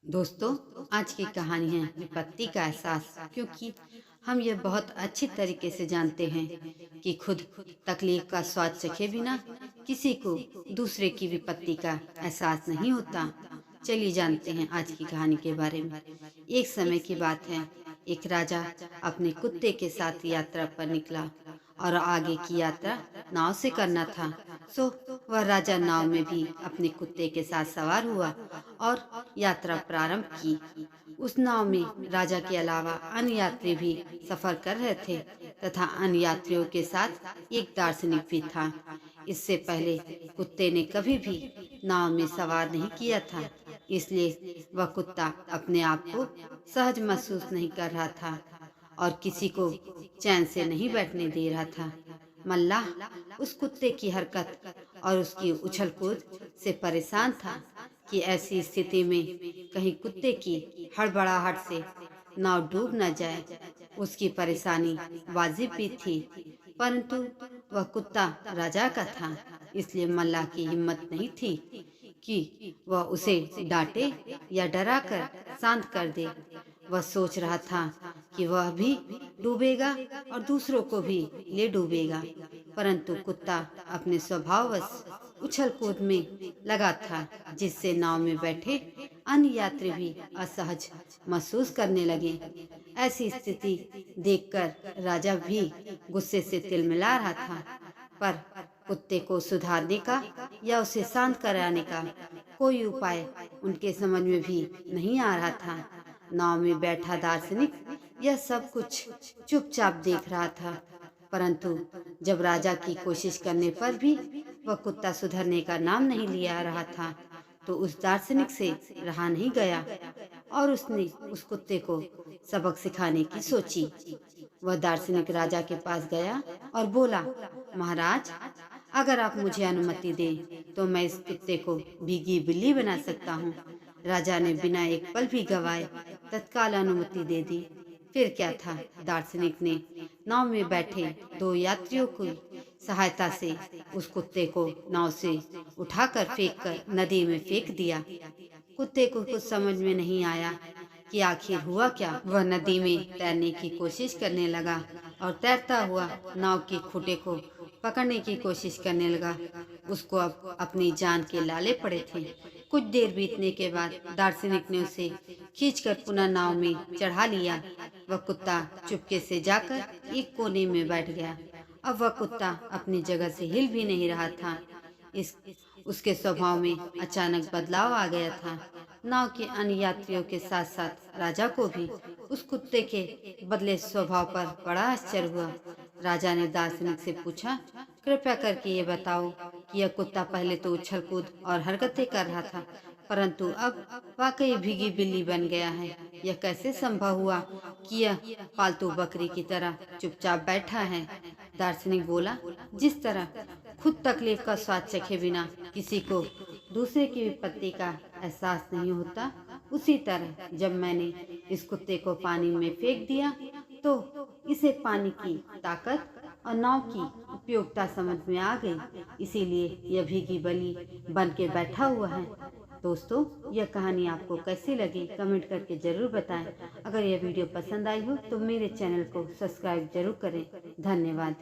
दोस्तों, आज की कहानी है विपत्ति का एहसास। क्योंकि हम ये बहुत अच्छी तरीके से जानते हैं कि खुद तकलीफ का स्वाद चखे बिना किसी को दूसरे की विपत्ति का एहसास नहीं होता। चलिए जानते हैं आज की कहानी के बारे में। एक समय की बात है, एक राजा अपने कुत्ते के साथ यात्रा पर निकला और आगे की यात्रा नाव से करना था। सो वह राजा नाव में भी अपने कुत्ते के साथ सवार हुआ और यात्रा प्रारंभ की। उस नाव में राजा के अलावा अन्य यात्री भी सफर कर रहे थे तथा अन्य यात्रियों के साथ एक दार्शनिक भी था। इससे पहले कुत्ते ने कभी भी नाव में सवार नहीं किया था, इसलिए वह कुत्ता अपने आप को सहज महसूस नहीं कर रहा था और किसी को चैन से नहीं बैठने दे रहा था। मल्लाह उस कुत्ते की हरकत और उसकी उछल कूद से परेशान था कि ऐसी स्थिति में कहीं कुत्ते की हड़बड़ाहट से नाव डूब न जाए। उसकी परेशानी वाजिब भी थी, परंतु वह कुत्ता राजा का था, इसलिए मल्लाह की हिम्मत नहीं थी कि वह उसे डांटे या डराकर शांत कर दे। वह सोच रहा था कि वह भी डूबेगा और दूसरों को भी ले डूबेगा, परंतु कुत्ता अपने स्वभाववश उछल कूद में लगा था, जिससे नाव में बैठे अन्य यात्री भी असहज महसूस करने लगे। ऐसी स्थिति देखकर राजा भी गुस्से से तिलमिला रहा था, पर कुत्ते को सुधारने का या उसे शांत कराने का कोई उपाय उनके समझ में भी नहीं आ रहा था। नाव में बैठा दार्शनिक यह सब कुछ चुपचाप देख रहा था, परंतु जब राजा की कोशिश करने पर भी वह कुत्ता सुधरने का नाम नहीं लिया रहा था, तो उस दार्शनिक से रहा नहीं गया और उसने उस कुत्ते को सबक सिखाने की सोची। वह दार्शनिक राजा के पास गया और बोला, महाराज, अगर आप मुझे अनुमति दें तो मैं इस कुत्ते को भीगी बिल्ली बना सकता हूँ। राजा ने बिना एक पल भी गवाए तत्काल अनुमति दे दी। फिर क्या था, दार्शनिक ने नाव में बैठे दो यात्रियों की सहायता से उस कुत्ते को नाव से उठाकर फेंककर नदी में फेंक दिया। कुत्ते को कुछ समझ में नहीं आया कि आखिर हुआ क्या। वह नदी में तैरने की कोशिश करने लगा और तैरता हुआ नाव की खूंटे को पकड़ने की कोशिश करने लगा। उसको अब अपनी जान के लाले पड़े थे। कुछ देर बीतने के बाद दार्शनिक ने उसे खींचकर पुनः नाव में चढ़ा लिया। वह कुत्ता चुपके से जाकर एक कोने में बैठ गया। अब वह कुत्ता अपनी जगह से हिल भी नहीं रहा था। इस उसके स्वभाव में अचानक बदलाव आ गया था। नाव के अन्य यात्रियों के साथ साथ राजा को भी उस कुत्ते के बदले स्वभाव पर बड़ा आश्चर्य हुआ। राजा ने दार्शनिक से पूछा, कृपया करके ये बताओ कि यह कुत्ता पहले तो उछल कूद और हरकतें कर रहा था, परंतु अब वाकई भीगी बिल्ली बन गया है। यह कैसे संभव हुआ कि यह पालतू बकरी की तरह चुपचाप बैठा है? दार्शनिक बोला, जिस तरह खुद तकलीफ का स्वाद चखे बिना किसी को दूसरे की विपत्ति का एहसास नहीं होता, उसी तरह जब मैंने इस कुत्ते को पानी में फेंक दिया तो इसे पानी की ताकत और नाव की उपयोगिता समझ में आ गई, इसीलिए यह भीगी बली बन के बैठा हुआ है। दोस्तों, यह कहानी आपको कैसी लगी कमेंट करके जरूर बताएं। अगर यह वीडियो पसंद आई हो तो मेरे चैनल को सब्सक्राइब जरूर करें। धन्यवाद।